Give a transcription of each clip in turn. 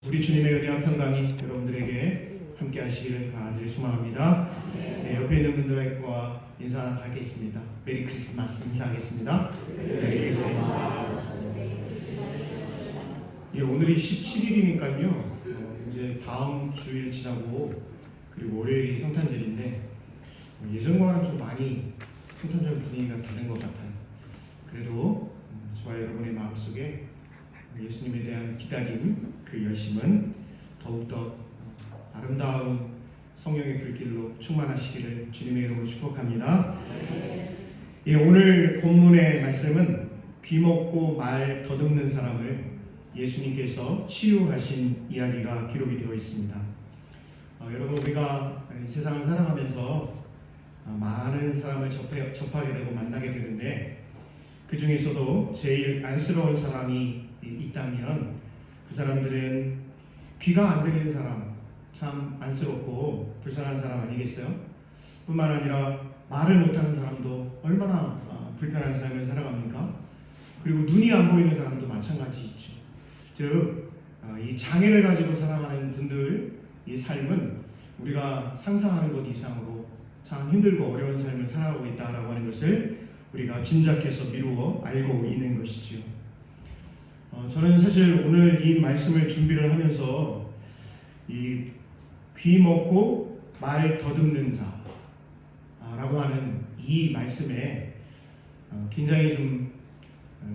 우리 주님의 은혜와 평강이 여러분들에게 함께 하시기를 간절히 소망합니다. 네, 옆에 있는 분들과 인사하겠습니다. 메리 크리스마스 인사하겠습니다. 메리 크리스마스. 예, 오늘이 17일이니까요. 이제 다음 주일 지나고 그리고 월요일이 성탄절인데 예전과는 좀 많이 성탄절 분위기가 다른 것 같아요. 그래도 저와 여러분의 마음속에 예수님에 대한 기다림, 그 열심은 더욱더 아름다운 성령의 불길로 충만하시기를 주님의 이름으로 축복합니다. 예, 오늘 본문의 말씀은 귀먹고 말 더듬는 사람을 예수님께서 치유하신 이야기가 기록이 되어 있습니다. 여러분, 우리가 이 세상을 살아가면서 많은 사람을 접하게 되고 만나게 되는데 그 중에서도 제일 안쓰러운 사람이 있다면 그 사람들은 귀가 안 들리는 사람, 참 안쓰럽고 불쌍한 사람 아니겠어요? 뿐만 아니라 말을 못하는 사람도 얼마나 불편한 삶을 살아갑니까? 그리고 눈이 안 보이는 사람도 마찬가지죠. 즉, 이 장애를 가지고 살아가는 분들 이 삶은 우리가 상상하는 것 이상으로 참 힘들고 어려운 삶을 살아가고 있다라고 하는 것을 우리가 짐작해서 미루어 알고 있는 것이지요. 저는 사실 오늘 이 말씀을 준비를 하면서 이 귀 먹고 말 더듬는 자라고 하는 이 말씀에 굉장히 좀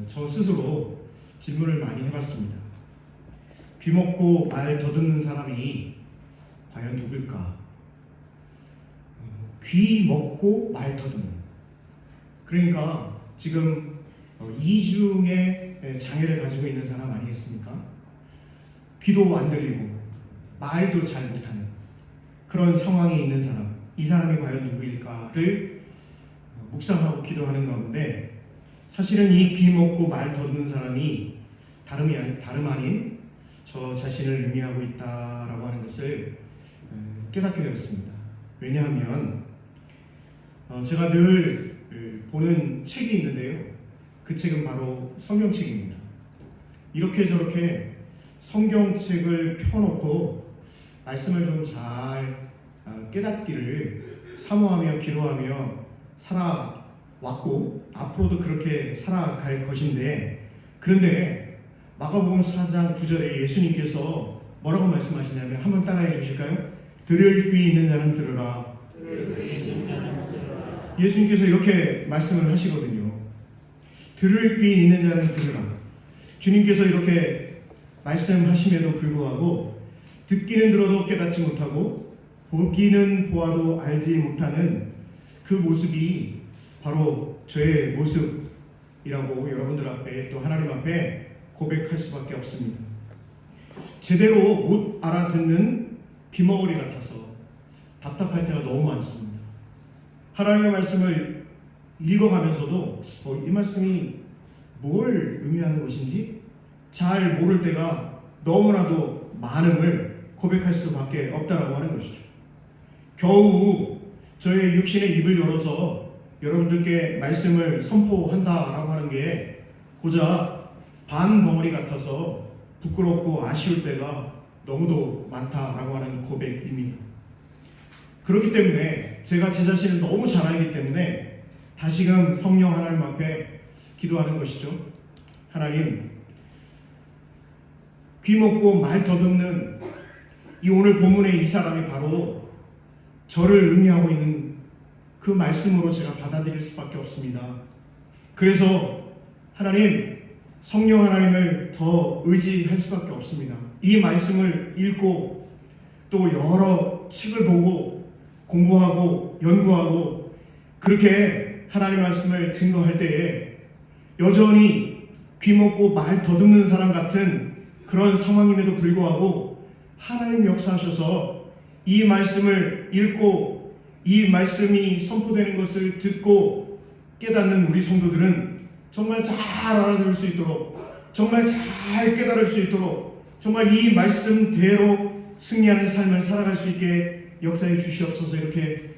저 스스로 질문을 많이 해봤습니다. 귀 먹고 말 더듬는 사람이 과연 누굴까? 귀 먹고 말 더듬는. 그러니까 지금 이중의 장애를 가지고 있는 사람 아니겠습니까? 귀도 안 들리고 말도 잘 못하는 그런 상황에 있는 사람, 이 사람이 과연 누구일까를 묵상하고 기도하는 가운데 사실은 이 귀 먹고 말 더듬는 사람이 다름 아닌 저 자신을 의미하고 있다라고 하는 것을 깨닫게 되었습니다. 왜냐하면 제가 늘 보는 책이 있는데요. 그 책은 바로 성경책입니다. 이렇게 저렇게 성경책을 펴놓고 말씀을 좀 잘 깨닫기를 사모하며 기도하며 살아왔고 앞으로도 그렇게 살아갈 것인데, 그런데 마가복음 4장 9절에 예수님께서 뭐라고 말씀하시냐면 한번 따라해 주실까요? 들을 귀 있는 자는 들으라. 예수님께서 이렇게 말씀을 하시거든요. 들을 귀 있는 자는 들으라. 주님께서 이렇게 말씀하심에도 불구하고 듣기는 들어도 깨닫지 못하고 보기는 보아도 알지 못하는 그 모습이 바로 저의 모습이라고 여러분들 앞에 또 하나님 앞에 고백할 수밖에 없습니다. 제대로 못 알아듣는 귀머거리 같아서 답답할 때가 너무 많습니다. 하나님의 말씀을 읽어가면서도 이 말씀이 뭘 의미하는 것인지 잘 모를 때가 너무나도 많음을 고백할 수밖에 없다라고 하는 것이죠. 겨우 저의 육신의 입을 열어서 여러분들께 말씀을 선포한다라고 하는 게 고작 반 덩어리 같아서 부끄럽고 아쉬울 때가 너무도 많다라고 하는 고백입니다. 그렇기 때문에 제가 제 자신을 너무 잘 알기 때문에 다시금 성령 하나님 앞에 기도하는 것이죠. 하나님, 귀 먹고 말 더듬는 이 오늘 본문의 이 사람이 바로 저를 의미하고 있는 그 말씀으로 제가 받아들일 수밖에 없습니다. 그래서 하나님, 성령 하나님을 더 의지할 수밖에 없습니다. 이 말씀을 읽고 또 여러 책을 보고 공부하고 연구하고 그렇게 하나님 말씀을 증거할 때에 여전히 귀 먹고 말 더듬는 사람 같은 그런 상황임에도 불구하고 하나님 역사하셔서 이 말씀을 읽고 이 말씀이 선포되는 것을 듣고 깨닫는 우리 성도들은 정말 잘 알아들을 수 있도록, 정말 잘 깨달을 수 있도록, 정말 이 말씀대로 승리하는 삶을 살아갈 수 있게 역사해 주시옵소서. 이렇게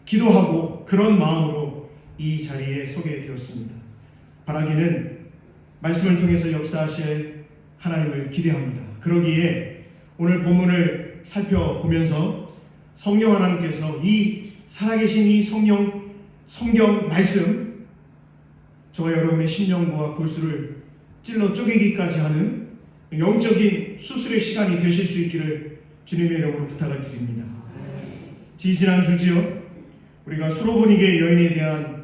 기도하고 그런 마음으로 이 자리에 서게 되었습니다. 바라기는 말씀을 통해서 역사하실 하나님을 기대합니다. 그러기에 오늘 본문을 살펴보면서 성령 하나님께서 이 살아계신 이 성경 말씀, 저와 여러분의 심령과 골수를 찔러 쪼개기까지 하는 영적인 수술의 시간이 되실 수 있기를 주님의 이름으로 부탁을 드립니다. 지지난 주지요, 우리가 수로보니게 여인에 대한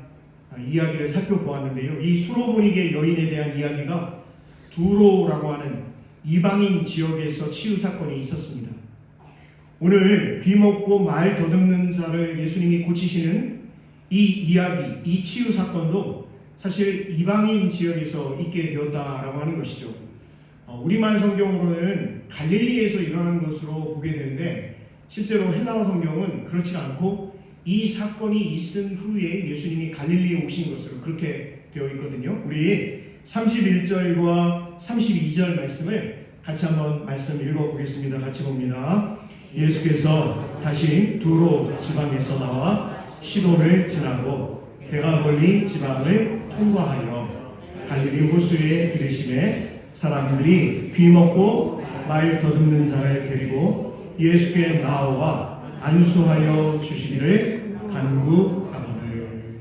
이야기를 살펴보았는데요. 이 수로보니게 여인에 대한 이야기가 두로라고 하는 이방인 지역에서 치유 사건이 있었습니다. 오늘 귀먹고 말 더듬는 자를 예수님이 고치시는 이 이야기, 이 치유 사건도 사실 이방인 지역에서 있게 되었다라고 하는 것이죠. 우리말 성경으로는 갈릴리에서 일어나는 것으로 보게 되는데, 실제로 헬라어 성경은 그렇지 않고 이 사건이 있은 후에 예수님이 갈릴리에 오신 것으로 그렇게 되어 있거든요. 우리 31절과 32절 말씀을 같이 한번 말씀 읽어보겠습니다. 같이 봅니다. 예수께서 다시 두로 지방에서 나와 시돈을 지나고 대가볼리 지방을 통과하여 갈릴리 호수에 이르심에 사람들이 귀먹고 말 더듬는 자를 데리고 예수께 나와 안수하여 주시기를 간구하거늘.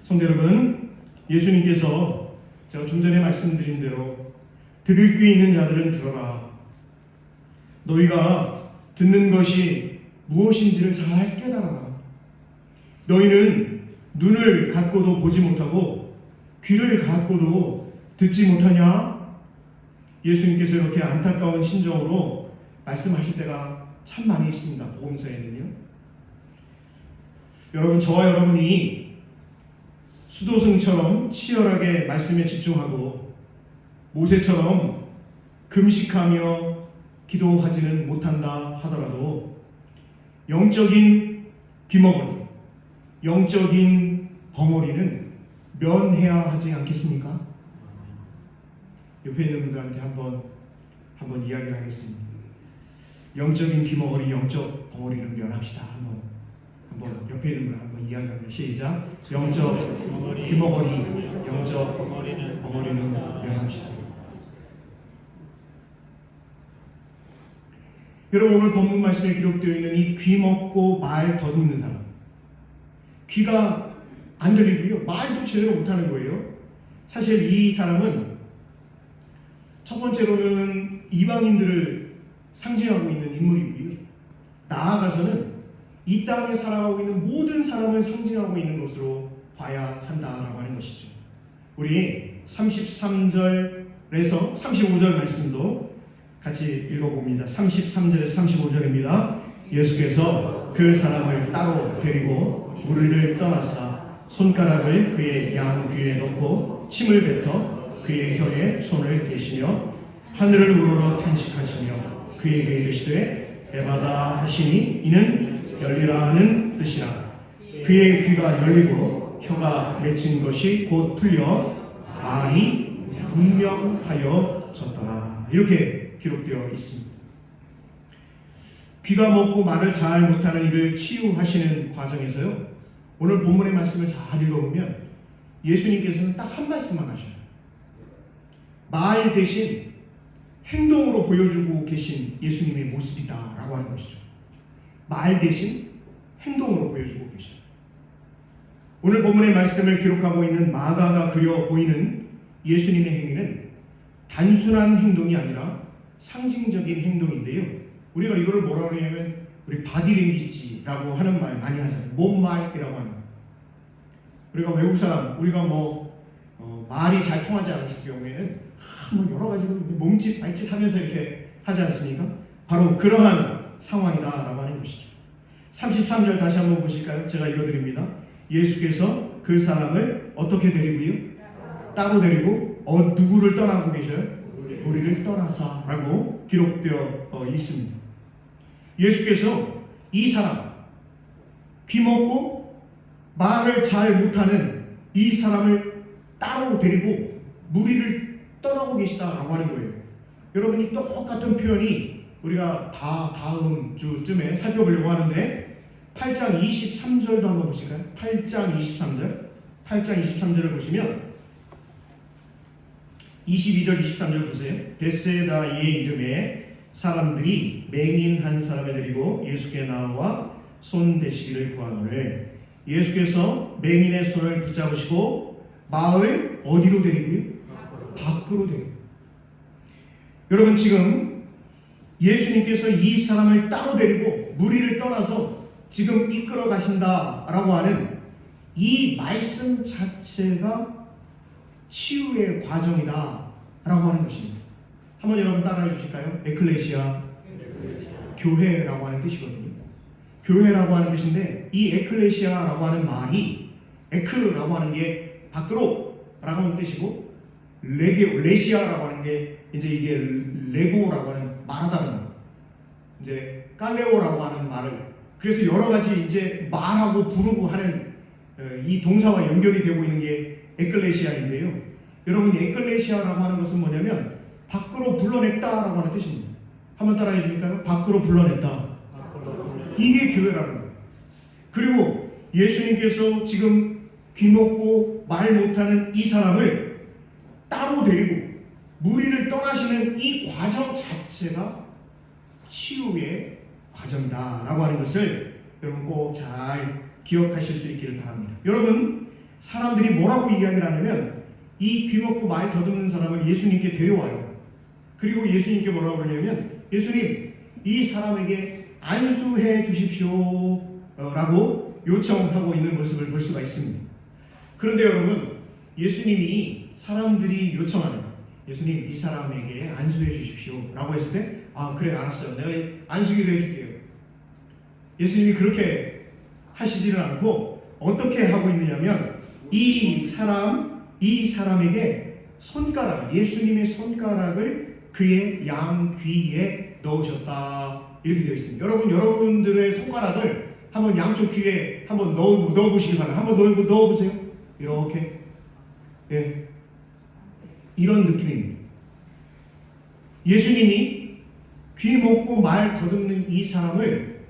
성도 여러분, 예수님께서 제가 좀 전에 말씀드린 대로 들을 귀 있는 자들은 들어라. 너희가 듣는 것이 무엇인지를 잘 깨달아라. 너희는 눈을 갖고도 보지 못하고 귀를 갖고도 듣지 못하냐? 예수님께서 이렇게 안타까운 심정으로 말씀하실 때가 참 많이 있습니다. 복음서에는요. 여러분, 저와 여러분이 수도승처럼 치열하게 말씀에 집중하고 모세처럼 금식하며 기도하지는 못한다 하더라도 영적인 귀머거리, 영적인 벙어리는 면해야 하지 않겠습니까? 옆에 있는 분들한테 한번 이야기를 하겠습니다. 영적인 귀머거리, 영적 벙어리는 면합시다. 한번 옆에 있는 분 한번 이야기합니다. 시작. 영적 귀머거리, 영적 벙어리는 면합시다. 여러분, 오늘 본문 말씀에 기록되어 있는 이 귀먹고 말 더듬는 사람, 귀가 안 들리고요, 말도 제대로 못하는 거예요. 사실 이 사람은 첫 번째로는 이방인들을 상징하고 있는 인물이고요, 나아가서는 이 땅에 살아가고 있는 모든 사람을 상징하고 있는 것으로 봐야 한다라고 하는 것이죠. 우리 33절에서 35절 말씀도 같이 읽어봅니다. 33절에서 35절입니다. 예수께서 그 사람을 따로 데리고 무리를 떠나사 손가락을 그의 양 귀에 넣고 침을 뱉어 그의 혀에 손을 대시며 하늘을 우러러 탄식하시며 그에게 이르시되 에바다 하시니 이는 열리라 하는 뜻이라. 그의 귀가 열리고 혀가 맺힌 것이 곧 풀려 말이 분명하여졌더라. 이렇게 기록되어 있습니다. 귀가 먹고 말을 잘 못하는 이를 치유하시는 과정에서요, 오늘 본문의 말씀을 잘 읽어보면 예수님께서는 딱 한 말씀만 하셔요. 말 대신 행동으로 보여주고 계신 예수님의 모습이다라고 하는 것이죠. 말 대신 행동으로 보여주고 계셔요. 오늘 본문의 말씀을 기록하고 있는 마가가 그려 보이는 예수님의 행위는 단순한 행동이 아니라 상징적인 행동인데요. 우리가 이거를 뭐라고 하냐면 우리 바디랭귀지라고 하는 말 많이 하잖아요. 몸말이라고 하는. 우리가 외국 사람, 우리가 말이 잘 통하지 않았을 경우에는 여러 가지로 몸짓, 발짓 하면서 이렇게 하지 않습니까? 바로 그러한 상황이다라고 하는 것이죠. 33절 다시 한번 보실까요? 제가 읽어드립니다. 예수께서 그 사람을 어떻게 데리고요? 따로 데리고 누구를 떠나고 계셔요? 우리를 떠나사라고 기록되어 있습니다. 예수께서 이 사람, 귀먹고 말을 잘 못하는 이 사람을 따로 데리고 무리를 떠나고 계시다라고 하는 거예요. 여러분이 똑같은 표현이 우리가 다음 주쯤에 살펴보려고 하는데 8장 23절도 한번 보실까요? 8장 23절을 보시면 22절 23절 보세요. 베세다의 이름에 사람들이 맹인 한 사람을 데리고 예수께 나와 손 대시기를 구하노니 예수께서 맹인의 손을 붙잡으시고 마을 어디로 데리고요? 밖으로 데리고. 여러분, 지금 예수님께서 이 사람을 따로 데리고 무리를 떠나서 지금 이끌어 가신다라고 하는 이 말씀 자체가 치유의 과정이다 라고 하는 것입니다. 한번 여러분 따라해 주실까요? 에클레시아, 교회라고 하는 뜻이거든요. 교회라고 하는 뜻인데, 이 에클레시아라고 하는 말이, 에크라고 하는 게 밖으로 라고 하는 뜻이고, 레시아라고 하는 게 이제 이게 레고라고 하는 말하다는 거, 이제 깔레오라고 하는 말을, 그래서 여러 가지 이제 말하고 부르고 하는 이 동사와 연결이 되고 있는 게 에클레시아인데요. 여러분, 에클레시아라고 하는 것은 뭐냐면 밖으로 불러냈다라고 하는 뜻입니다. 한번 따라해 주실까요? 밖으로 불러냈다. 이게 교회라는 거예요. 그리고 예수님께서 지금 귀먹고 말 못하는 이 사람을 따로 데리고 무리를 떠나시는 이 과정 자체가 치유의 과정이다라고 하는 것을 여러분 꼭 잘 기억하실 수 있기를 바랍니다. 여러분, 사람들이 뭐라고 이야기를 하냐면 이 귀먹고 말 더듬는 사람을 예수님께 데려와요. 그리고 예수님께 뭐라고 그러냐면, 예수님, 이 사람에게 안수해 주십시오 라고 요청하고 있는 모습을 볼 수가 있습니다. 그런데 여러분, 예수님이 사람들이 요청하는, 예수님 이 사람에게 안수해 주십시오 라고 했을 때, 아 그래 알았어요, 내가 안수기도 해줄게요. 예수님이 그렇게 하시지를 않고 어떻게 하고 있느냐면, 이 사람에게 손가락, 예수님의 손가락을 그의 양귀에 넣으셨다 이렇게 되어 있습니다. 여러분들의 손가락을 한번 양쪽 귀에 한번 넣어보시기 바랍니다. 한번 넣어보세요. 이렇게. 네. 이런 느낌입니다. 예수님이 귀 먹고 말 더듬는 이 사람을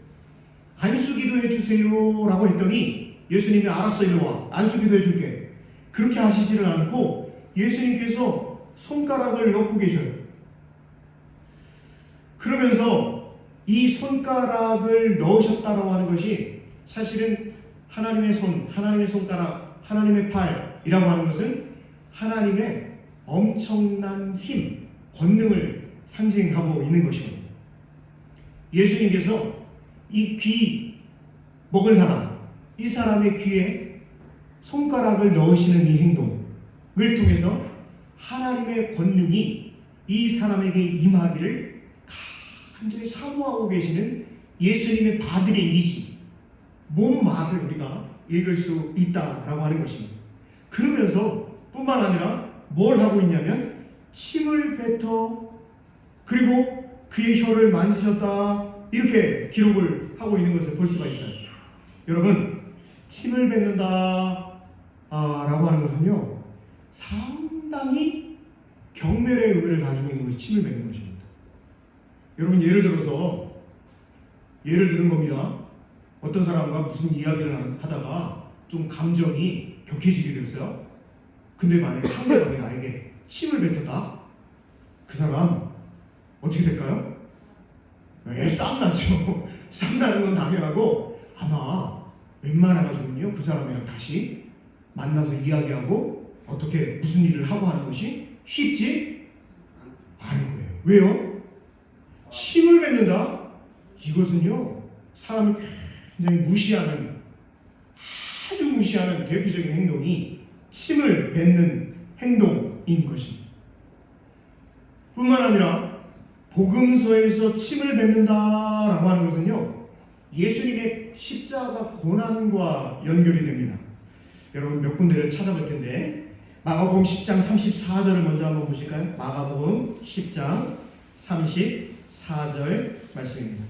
안수기도 해주세요 라고 했더니 예수님이 알았어, 일로 와, 안수기도 해줄게. 그렇게 하시지를 않고 예수님께서 손가락을 넣고 계셔요. 그러면서 이 손가락을 넣으셨다라고 하는 것이 사실은 하나님의 손, 하나님의 손가락, 하나님의 팔이라고 하는 것은 하나님의 엄청난 힘, 권능을 상징하고 있는 것이거든요. 예수님께서 이 귀 먹은 사람, 이 사람의 귀에 손가락을 넣으시는 이 행동을 통해서 하나님의 권능이 이 사람에게 임하기를 간절히 사모하고 계시는 예수님의 바들의 이미지, 몸말을 우리가 읽을 수 있다라고 하는 것입니다. 그러면서 뿐만 아니라 뭘 하고 있냐면 침을 뱉어, 그리고 그의 혀를 만지셨다, 이렇게 기록을 하고 있는 것을 볼 수가 있어요. 여러분, 침을 뱉는다 라고 하는 것은요, 상당히 경멸의 의미를 가지고 있는 것이 침을 뱉는 것입니다. 여러분, 예를 들은 겁니다. 어떤 사람과 무슨 이야기를 하다가 좀 감정이 격해지게 됐어요. 근데 만약에 상대방이 나에게 침을 뱉었다? 그 사람 어떻게 될까요? 쌈나죠. 쌈나는 건 당연하고, 아마 웬만해가지고는요, 그 사람이랑 다시 만나서 이야기하고 어떻게 무슨 일을 하고 하는 것이 쉽지 않을 거예요. 왜요? 침을 뱉는다? 이것은요, 사람을 굉장히 무시하는, 아주 무시하는 대표적인 행동이 침을 뱉는 행동인 것입니다. 뿐만 아니라 복음서에서 침을 뱉는다라고 하는 것은요, 예수님의 십자가 고난과 연결이 됩니다. 여러분 몇 군데를 찾아볼 텐데, 마가복음 10장 34절을 먼저 한번 보실까요? 마가복음 10장 34절 말씀입니다.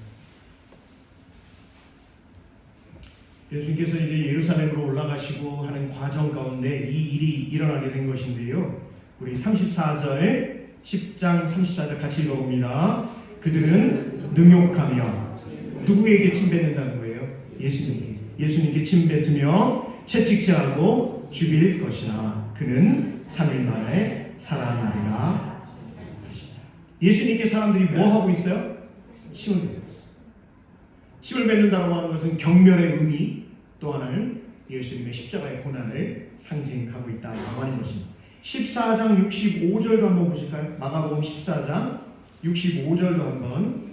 예수님께서 이제 예루살렘으로 올라가시고 하는 과정 가운데 이 일이 일어나게 된 것인데요, 우리 34절, 10장 34절 같이 읽어봅니다. 그들은 능욕하며, 누구에게 침 뱉는다는 거예요? 예수님께 침 뱉으며 채찍질하고 죽일 것이나 그는 3일 만에 살아나리라 하시다. 예수님께 사람들이 뭐 하고 있어요? 침을 뱉고 있어요. 침을 뱉는다고 하는 것은 경멸의 의미, 또 하나는 예수님의 십자가의 고난을 상징하고 있다고 하는 것입니다. 14장 65절도 한번 보실까요? 마가복음 14장 65절도 한번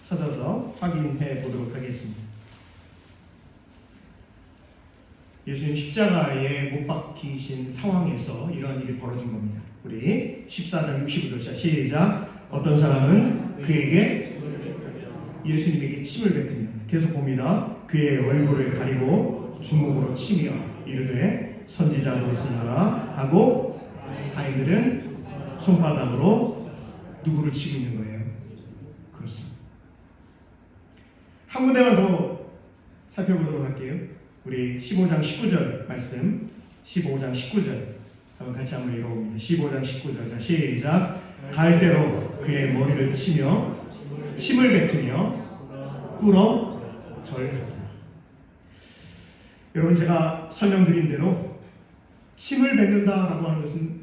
찾아서 확인해 보도록 하겠습니다. 예수님 십자가에 못 박히신 상황에서 이러한 일이 벌어진 겁니다. 우리 14장 65절 시작. 어떤 사람은 그에게 예수님에게 침을 뱉으며 계속 봅니다. 그의 얼굴을 가리고 주먹으로 치며 이르되 선지자로 쓰나라 하고 아이들은 손바닥으로 누구를 치고 있는 거예요? 그렇습니다. 한 군데만 더 살펴보도록 할게요. 우리 15장 19절 말씀, 15장 19절 한번 같이 한번 읽어봅니다. 15장 19절 자 시작. 갈대로 그의 머리를 치며 침을 뱉으며 꿇어 절하더라. 여러분, 제가 설명드린 대로 침을 뱉는다라고 하는 것은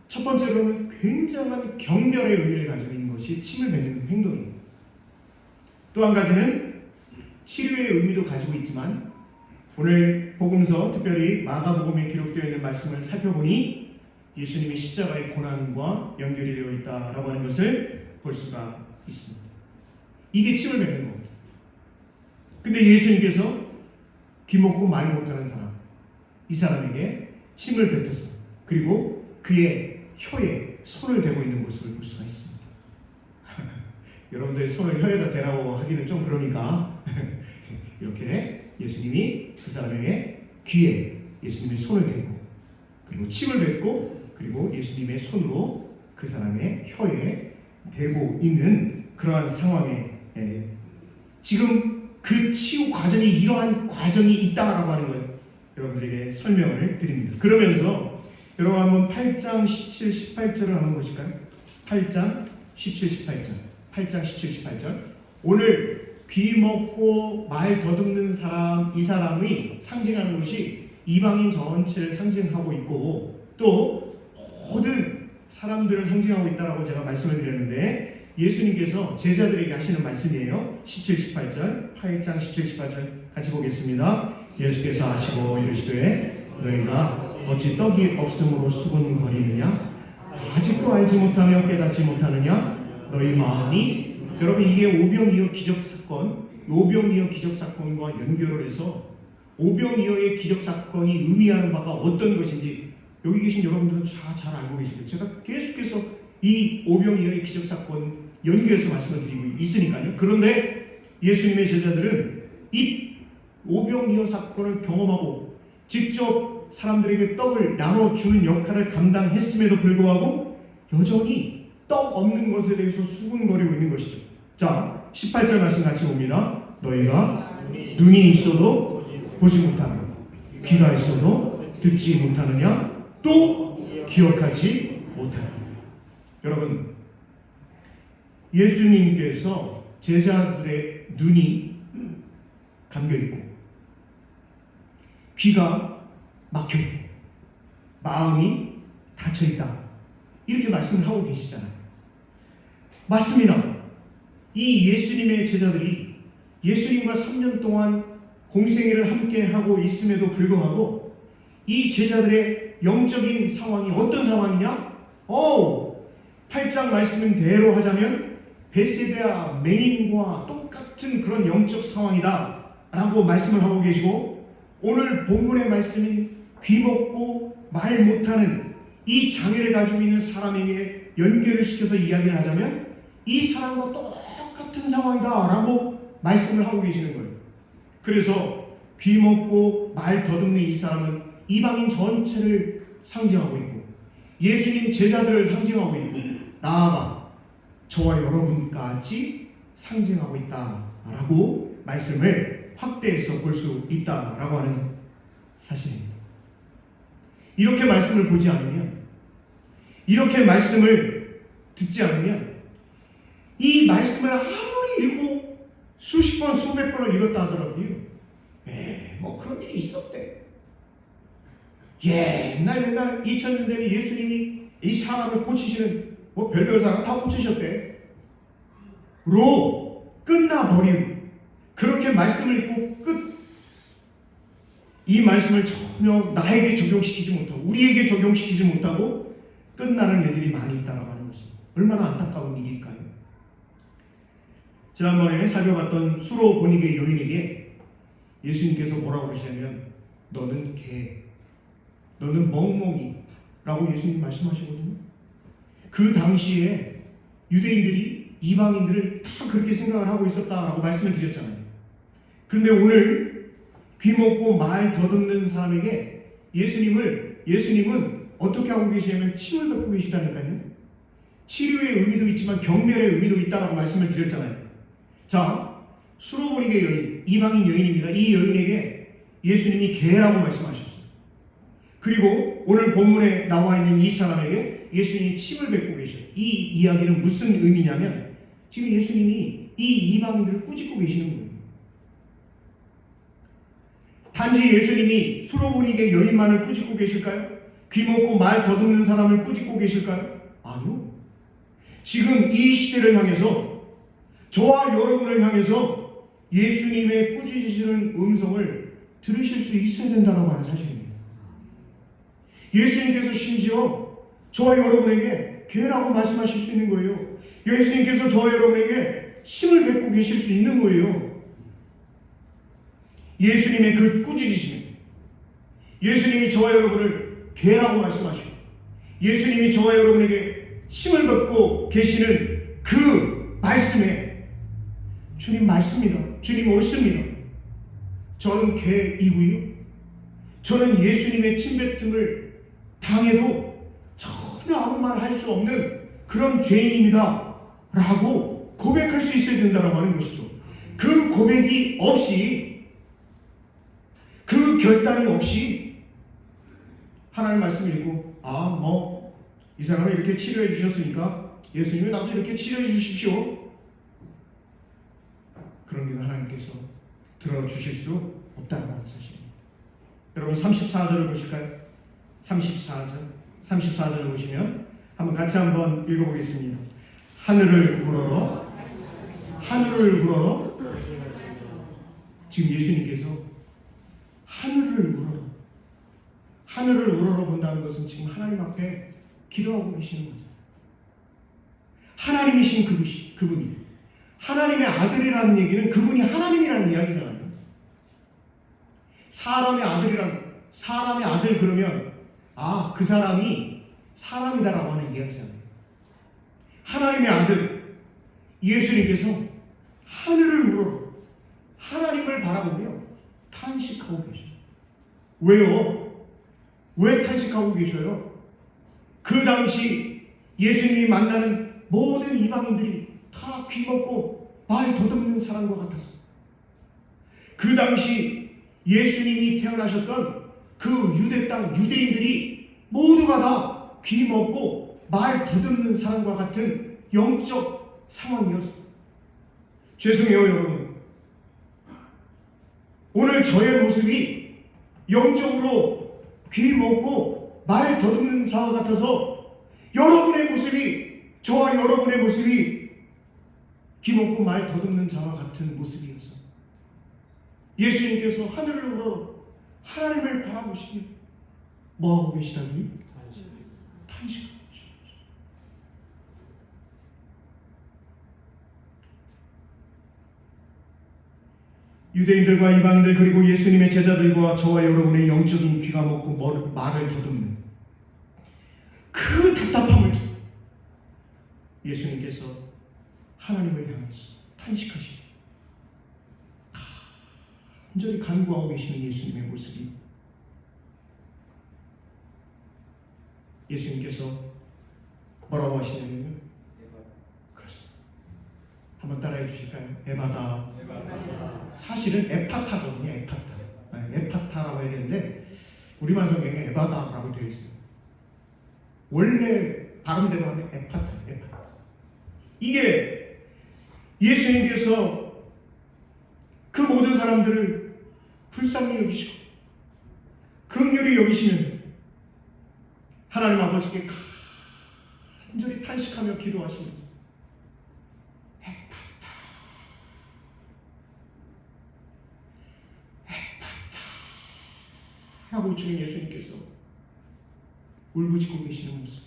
첫 번째로는 굉장한 경멸의 의미를 가지고 있는 것이 침을 뱉는 행동입니다. 또 한 가지는 치료의 의미도 가지고 있지만 오늘 복음서 특별히 마가복음에 기록되어 있는 말씀을 살펴보니 예수님의 십자가의 고난과 연결이 되어 있다라고 하는 것을 볼 수가 있습니다. 이게 침을 뱉는 겁니다. 근데 예수님께서 귀먹고 말 못하는 사람, 이 사람에게 침을 뱉었어요. 그리고 그의 혀에 손을 대고 있는 모습을 볼 수가 있습니다. 여러분들 손을 혀에다 대라고 하기는 좀 그러니까 이렇게 예수님이 그 사람에게 귀에 예수님의 손을 대고 그리고 침을 뱉고 그리고 예수님의 손으로 그 사람의 혀에 대고 있는 그러한 상황에 지금 그 치유 과정이 이러한 과정이 있다라고 하는 걸 여러분들에게 설명을 드립니다. 그러면서 여러분 한번 8장 17, 18절을 한번 보실까요? 8장 17, 18절 8장 17, 18절 오늘 귀 먹고 말 더듬는 사람, 이 사람이 상징하는 것이 이방인 전체를 상징하고 있고 또 모든 사람들을 상징하고 있다라고 제가 말씀을 드렸는데 예수님께서 제자들에게 하시는 말씀이에요. 17, 18절 8장 17, 18절 같이 보겠습니다. 예수께서 하시고 이르시되 너희가 어찌 떡이 없음으로 수군거리느냐 아직도 알지 못하며 깨닫지 못하느냐 너희 마음이 여러분 이게 오병이어 기적사건 오병이어 기적사건과 연결을 해서 오병이어의 기적사건이 의미하는 바가 어떤 것인지 여기 계신 여러분들은 잘 알고 계시죠. 제가 계속해서 이 오병이어의 기적사건 연결해서 말씀을 드리고 있으니까요. 그런데 예수님의 제자들은 이 오병이어 사건을 경험하고 직접 사람들에게 떡을 나눠주는 역할을 감당했음에도 불구하고 여전히 떡 없는 것에 대해서 수군거리고 있는 것이죠. 자, 18절 말씀 같이 봅니다. 너희가 눈이 있어도 보지 못하며 귀가 있어도 듣지 못하느냐 또 기억하지 못하느냐. 여러분, 예수님께서 제자들의 눈이 감겨있고 귀가 막혀있고 마음이 닫혀있다 이렇게 말씀을 하고 계시잖아요. 맞습니다. 이 예수님의 제자들이 예수님과 3년 동안 공생애를 함께 하고 있음에도 불구하고 이 제자들의 영적인 상황이 어떤 상황이냐? 8장 말씀대로 하자면 베세다 맹인과 똑같은 그런 영적 상황이다 라고 말씀을 하고 계시고 오늘 본문의 말씀인 귀먹고 말 못하는 이 장애를 가지고 있는 사람에게 연결을 시켜서 이야기를 하자면 이 사람과 똑같은 상황이다 라고 말씀을 하고 계시는 거예요. 그래서 귀먹고 말 더듬는 이 사람은 이방인 전체를 상징하고 있고 예수님 제자들을 상징하고 있고 나아가 저와 여러분까지 상징하고 있다라고 말씀을 확대해서 볼 수 있다라고 하는 사실입니다. 이렇게 말씀을 보지 않으면 이렇게 말씀을 듣지 않으면 이 말씀을 아무리 읽고 수십 번 수백 번을 읽었다 하더라도요 뭐 그런 일이 있었대. 옛날 2000년 전에 예수님이 이 사람을 고치시는 뭐 별별 사람 다 고치셨대. 끝나버린 그렇게 말씀을 읽고 끝. 이 말씀을 전혀 나에게 적용시키지 못하고 우리에게 적용시키지 못하고 끝나는 일들이 많이 있다고 하는 것입니다. 얼마나 안타까운 일일까요? 지난번에 살펴봤던 수로 본익의 여인에게 예수님께서 뭐라고 그러시냐면 너는 개, 너는 멍멍이 라고 예수님 말씀하시거든요. 그 당시에 유대인들이 이방인들을 다 그렇게 생각을 하고 있었다라고 말씀을 드렸잖아요. 그런데 오늘 귀먹고 말 더듬는 사람에게 예수님은 어떻게 하고 계시냐면 침을 뱉고 계시다니까요. 치료의 의미도 있지만 경멸의 의미도 있다라고 말씀을 드렸잖아요. 자, 수로보닉의 여인, 이방인 여인입니다. 이 여인에게 예수님이 개라고 말씀하셨어요. 그리고 오늘 본문에 나와 있는 이 사람에게 예수님이 침을 뱉고 계셔요. 이 이야기는 무슨 의미냐면 지금 예수님이 이 이방인들을 꾸짖고 계시는 거예요. 단지 예수님이 수로보닉의 여인만을 꾸짖고 계실까요? 귀먹고 말 더듬는 사람을 꾸짖고 계실까요? 아니요. 지금 이 시대를 향해서 저와 여러분을 향해서 예수님의 꾸짖으시는 음성을 들으실 수 있어야 된다고 하는 사실입니다. 예수님께서 심지어 저와 여러분에게 개라고 말씀하실 수 있는 거예요. 예수님께서 저와 여러분에게 침을 뱉고 계실 수 있는 거예요. 예수님의 그 꾸짖으심이, 예수님이 저와 여러분을 개라고 말씀하시고 예수님이 저와 여러분에게 침을 뱉고 계시는 그 말씀에 주님 맞습니다. 주님 옳습니다. 저는 개이고요. 저는 예수님의 침뱉음을 당해도 전혀 아무 말 할 수 없는 그런 죄인입니다. 라고 고백할 수 있어야 된다고 하는 것이죠. 그 고백이 없이 그 결단이 없이 하나님 말씀을 읽고 이 사람을 이렇게 치료해 주셨으니까 예수님이 나도 이렇게 치료해 주십시오. 그런 게 하나님께서 들어주실 수 없다는 사실입니다. 여러분 34절을 보실까요? 34절을 보시면 같이 한번 읽어보겠습니다. 하늘을 우러러 지금 예수님께서 하늘을 우러러 본다는 것은 지금 하나님 앞에 기도하고 계시는 거죠. 하나님이신 그분이 하나님의 아들이라는 얘기는 그분이 하나님이라는 이야기잖아요. 사람의 아들 그러면 그 사람이 사람이다라고 하는 이야기잖아요. 하나님의 아들 예수님께서 하늘을 우러러 하나님을 바라보며 탄식하고 계셔요. 왜요? 왜 탄식하고 계셔요? 그 당시 예수님이 만나는 모든 이방인들이 다 귀먹고 말 더듬는 사람과 같아서 그 당시 예수님이 태어나셨던 그 유대 땅 유대인들이 모두가 다 귀먹고 말 더듬는 사람과 같은 영적 상황이었어요. 죄송해요 여러분. 오늘 저의 모습이 영적으로 귀먹고 말 더듬는 자와 같아서 여러분의 모습이 저와 여러분의 모습이 귀먹고 말 더듬는 자와 같은 모습이어서 예수님께서 하늘을 우러러 하나님을 바라보시니 뭐하고 계시다니? 탄식하고 계시는 거죠. 유대인들과 이방인들 그리고 예수님의 제자들과 저와 여러분의 영적인 귀가 먹고 말을 더듬는 그 답답함을 예수님께서 하나님을 향해서 탄식하시고 간절히 간구하고 계시는 예수님의 모습이 예수님께서 뭐라고 하시냐면요. 그렇습니다. 한번 따라해 주실까요? 에바다. 사실은 에파타거든요. 에파타라고 해야 되는데 우리말 성경에 에바다라고 되어 있어요. 원래 발음대로 하면 에파타. 이게 예수님께서 그 모든 사람들을 불쌍히 여기시고 긍휼히 여기시면서 하나님 아버지께 간절히 탄식하며 기도하시면서 에파타 하고 주는 예수님께서 울부짖고 계시는 모습,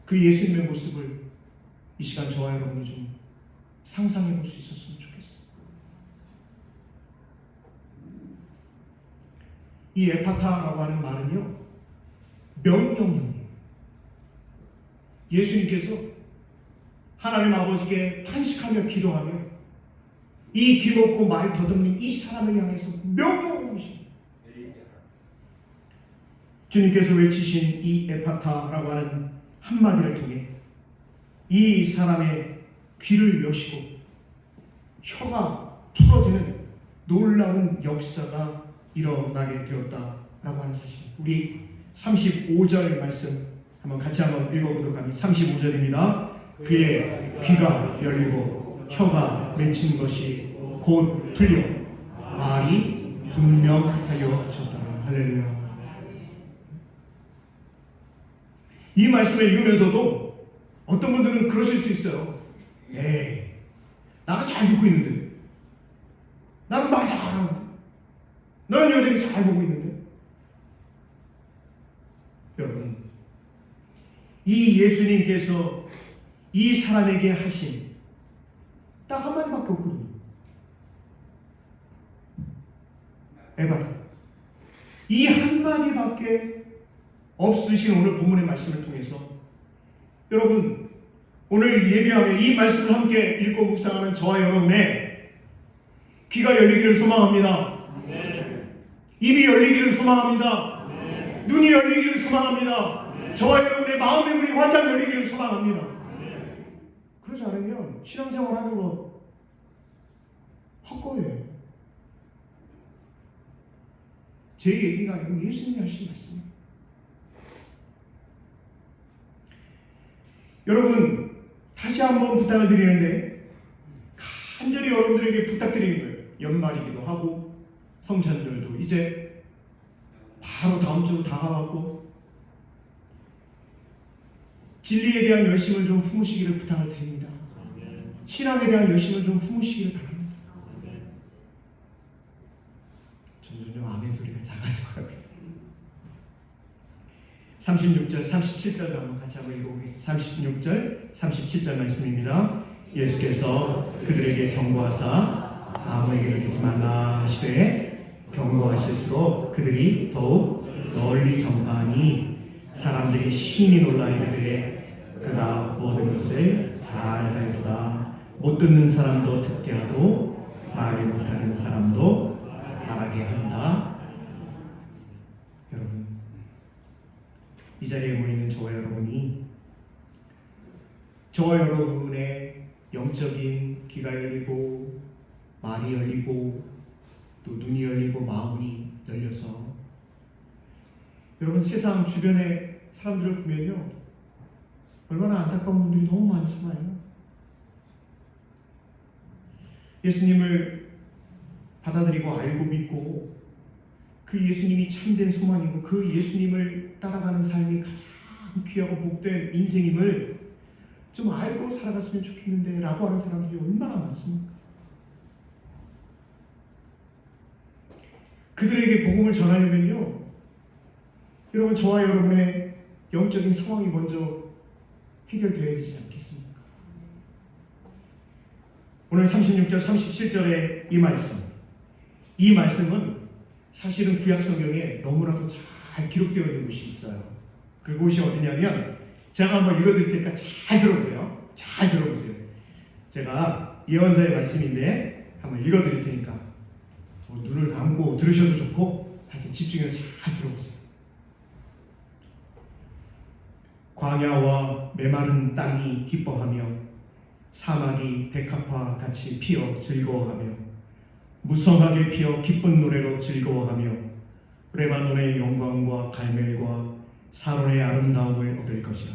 그 예수님의 모습을 이 시간 저와 여러분이 좀 상상해 볼 수 있었으면 좋겠어요. 이 에파타라고 하는 말은요, 명령이에요. 예수님께서 하나님 아버지께 탄식하며 기도하며 이 귀먹고 말 더듬는 이 사람을 향해서 명령을 하십니다. 주님께서 외치신 이 에파타라고 하는 한마디를 통해 이 사람의 귀를 여시고 혀가 풀어지는 놀라운 역사가 일어나게 되었다라고 하는 사실. 우리 35절 말씀 한번 읽어보도록 합니다. 35절입니다. 그의 귀가 열리고 혀가 맺힌 것이 곧 들려 말이 분명하여졌다. 할렐루야. 이 말씀을 읽으면서도 어떤 분들은 그러실 수 있어요. 에이, 나는 잘 듣고 있는데, 나는 말 잘하는데, 너는 여전히 잘 보고 있는데. 여러분, 이 예수님께서 이 사람에게 하신 딱 한마디밖에 없거든요. 에바다. 이 한마디밖에 없으신 오늘 본문의 말씀을 통해서 여러분, 오늘 예배하며 이 말씀을 함께 읽고 묵상하는 저와 여러분의 귀가 열리기를 소망합니다. 입이 열리기를 소망합니다. 눈이 열리기를 소망합니다. 저와 여러분의 마음의 문이 활짝 열리기를 소망합니다. 그러지 않으면 신앙생활 하는 거 헛거예요. 제 얘기가 아니고 예수님이 하신 말씀이에요. 여러분, 다시 한번 부탁을 드리는데 간절히 여러분들에게 부탁드리는 거예요. 연말이기도 하고 성찬절도 이제 바로 다음 주로 다가왔고 진리에 대한 열심을 좀 품으시기를 부탁을 드립니다. 신앙에 대한 열심을 좀 품으시기를 바랍니다. 점점 아멘 소리가 작아져가고 있어요. 36절, 37절도 한번 같이 한번 읽어보겠습니다. 36절, 37절 말씀입니다. 예수께서 그들에게 경고하사 아무에게 이르지 말라 하시되 경고하실수록 그들이 더욱 널리 전파하니 사람들이 심히 놀라 이르되 그가 모든 것을 잘 알도다. 못 듣는 사람도 듣게 하고 말을 못하는 사람도 말하게 한다. 여러분, 이 자리에 모이는 저와 여러분이 저와 여러분의 영적인 귀가 열리고 말이 열리고 또 눈이 열리고 마음이 열려서 여러분 세상 주변의 사람들을 보면요 얼마나 안타까운 분들이 너무 많잖아요. 예수님을 받아들이고 알고 믿고 그 예수님이 참된 소망이고 그 예수님을 따라가는 삶이 가장 귀하고 복된 인생임을 좀 알고 살아갔으면 좋겠는데 라고 하는 사람들이 얼마나 많습니까? 그들에게 복음을 전하려면요 여러분 저와 여러분의 영적인 상황이 먼저 해결되어야 되지 않겠습니까? 오늘 36절 37절의 이 말씀은 사실은 구약 성경에 너무나도 잘 기록되어 있는 곳이 있어요. 그곳이 어디냐면 제가 한번 읽어드릴 테니까 잘 들어보세요. 잘 들어보세요. 제가 예언서의 말씀인데 한번 읽어드릴 테니까 눈을 감고 들으셔도 좋고 하여튼 집중해서 잘 들어보세요. 광야와 메마른 땅이 기뻐하며 사막이 백합화 같이 피어 즐거워하며 무성하게 피어 기쁜 노래로 즐거워하며 레바논의 영광과 갈멜과 사론의 아름다움을 얻을 것이라.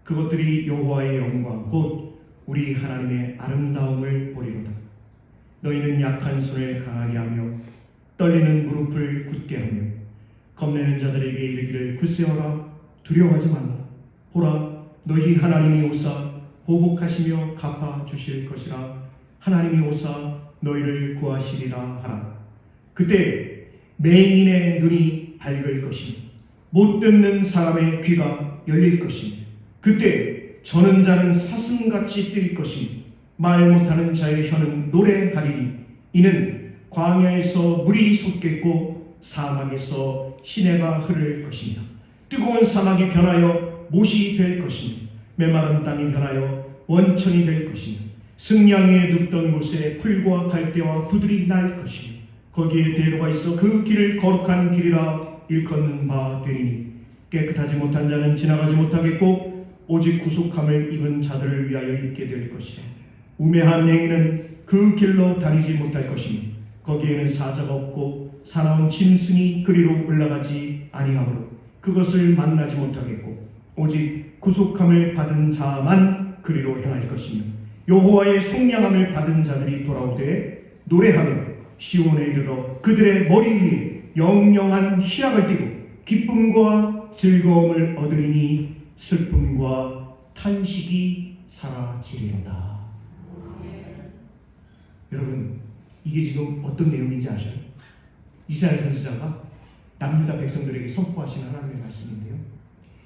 그것들이 여호와의 영광 곧 우리 하나님의 아름다움을 보리로다. 너희는 약한 손을 강하게 하며 떨리는 무릎을 굳게 하며 겁내는 자들에게 이르기를 굳세어라 두려워하지 말라. 보라 너희 하나님이 오사 보복하시며 갚아 주실 것이라. 하나님이 오사 너희를 구하시리라 하라. 그때 맹인의 눈이 밝을 것이며 못 듣는 사람의 귀가 열릴 것이며 그때 저는 자는 사슴같이 뛸 것이며 말 못하는 자의 혀는 노래하리니 이는 광야에서 물이 솟겠고 사막에서 시내가 흐를 것이며 뜨거운 사막이 변하여 못이 될 것이며 메마른 땅이 변하여 원천이 될 것이며 승냥이의 눕던 곳에 풀과 갈대와 부들이 날 것이며 거기에 대로가 있어 그 길을 거룩한 길이라 일컫는 바 되리니 깨끗하지 못한 자는 지나가지 못하겠고 오직 구속함을 입은 자들을 위하여 있게 될 것이라. 우매한 행위는 그 길로 다니지 못할 것이니 거기에는 사자가 없고 사나운 짐승이 그리로 올라가지 아니하므로 그것을 만나지 못하겠고 오직 구속함을 받은 자만 그리로 향할 것이며 여호와의 속량함을 받은 자들이 돌아오되 노래하며 시온에 이르러 그들의 머리 위에 영영한 희락을 띠고 기쁨과 즐거움을 얻으리니 슬픔과 탄식이 사라지리로다. 여러분, 이게 지금 어떤 내용인지 아셔요? 이사야 선지자가 남유다 백성들에게 선포하신 하나님의 말씀인데요.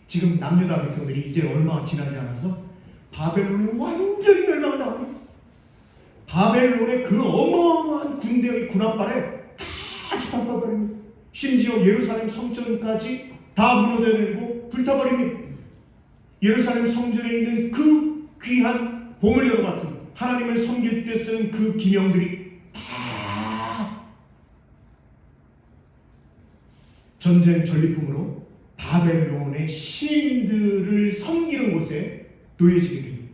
지금 남유다 백성들이 이제 얼마 지나지 않아서 바벨론에 완전히 멸망당합니다. 바벨론의 그 어마어마한 군대의 군함발에 다 짓밟아버립니다. 심지어 예루살렘 성전까지 다 무너져내고 불타버립니다. 예루살렘 성전에 있는 그 귀한 보물과 같은 하나님을 섬길 때 쓰는 그 기명들이 다 전쟁 전리품으로 바벨론의 신들을 섬기는 곳에 놓여지게 됩니다.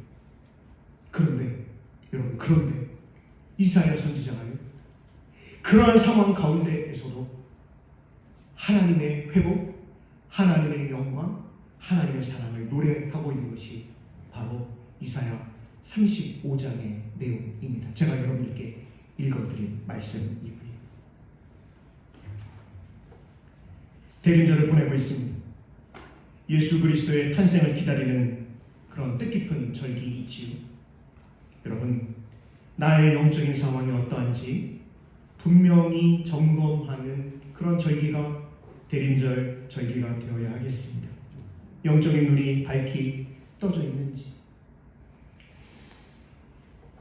그런데 여러분, 그런데 이사야 선지자가요, 그러한 상황 가운데에서도 하나님의 회복, 하나님의 영광, 하나님의 사랑을 노래하고 있는 것이 바로 이사야 35장의 내용입니다. 제가 여러분들께 읽어드린 말씀이고요. 대림절을 보내고 있습니다. 예수 그리스도의 탄생을 기다리는 그런 뜻깊은 절기이지요. 여러분, 나의 영적인 상황이 어떠한지 분명히 점검하는 그런 절기가 대림절 절기가 되어야 하겠습니다. 영적인 눈이 밝히 떠져 있는지,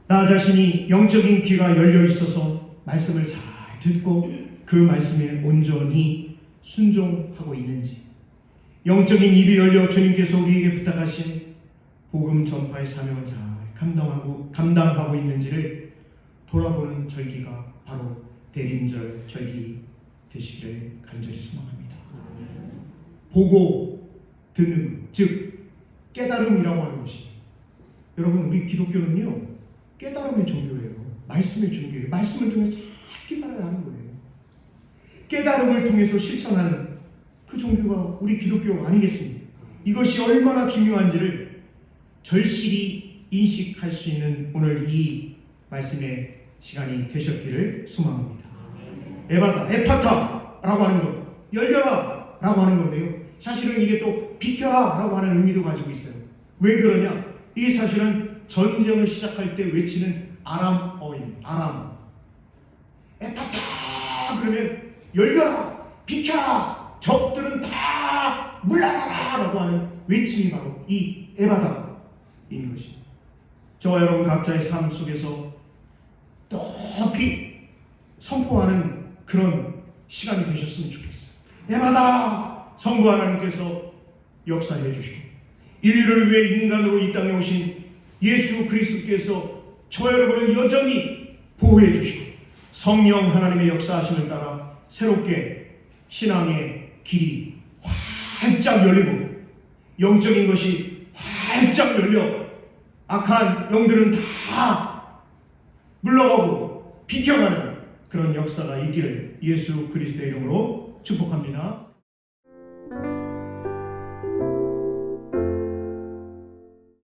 나 자신이 영적인 귀가 열려 있어서 말씀을 잘 듣고 그 말씀에 온전히 순종하고 있는지, 영적인 입이 열려 주님께서 우리에게 부탁하신 복음 전파의 사명을 잘 감당하고 있는지를 돌아보는 절기가 바로 대림절 절기 되시기를 간절히 소망합니다. 보고 듣는, 즉 깨달음이라고 하는 것이, 여러분, 우리 기독교는요 깨달음의 종교예요. 말씀의 종교예요. 말씀을 통해서 잘 깨달아야 하는 거예요. 깨달음을 통해서 실천하는 그 종교가 우리 기독교 아니겠습니까? 이것이 얼마나 중요한지를 절실히 인식할 수 있는 오늘 이 말씀의 시간이 되셨기를 소망합니다. 에바다, 에파타라고 하는 것, 열려라 라고 하는 건데요, 사실은 이게 또 비켜라 라고 하는 의미도 가지고 있어요. 왜 그러냐? 이게 사실은 전쟁을 시작할 때 외치는 아람어입니다. 아람. 에파타 그러면 열려라, 비켜라, 적들은 다 물러가라 라고 하는 외침이 바로 이 에바다인 것입니다. 저와 여러분 각자의 삶 속에서 높이 선포하는 그런 시간이 되셨으면 좋겠어요. 에바다! 성부 하나님께서 역사해 주시고 인류를 위해 인간으로 이 땅에 오신 예수 그리스도께서 저 여러분을 여전히 보호해 주시고 성령 하나님의 역사하심을 따라 새롭게 신앙의 길이 활짝 열리고 영적인 것이 활짝 열려 악한 영들은 다 물러가고 비켜가는 그런 역사가 있기를 예수 그리스도의 이름으로 축복합니다.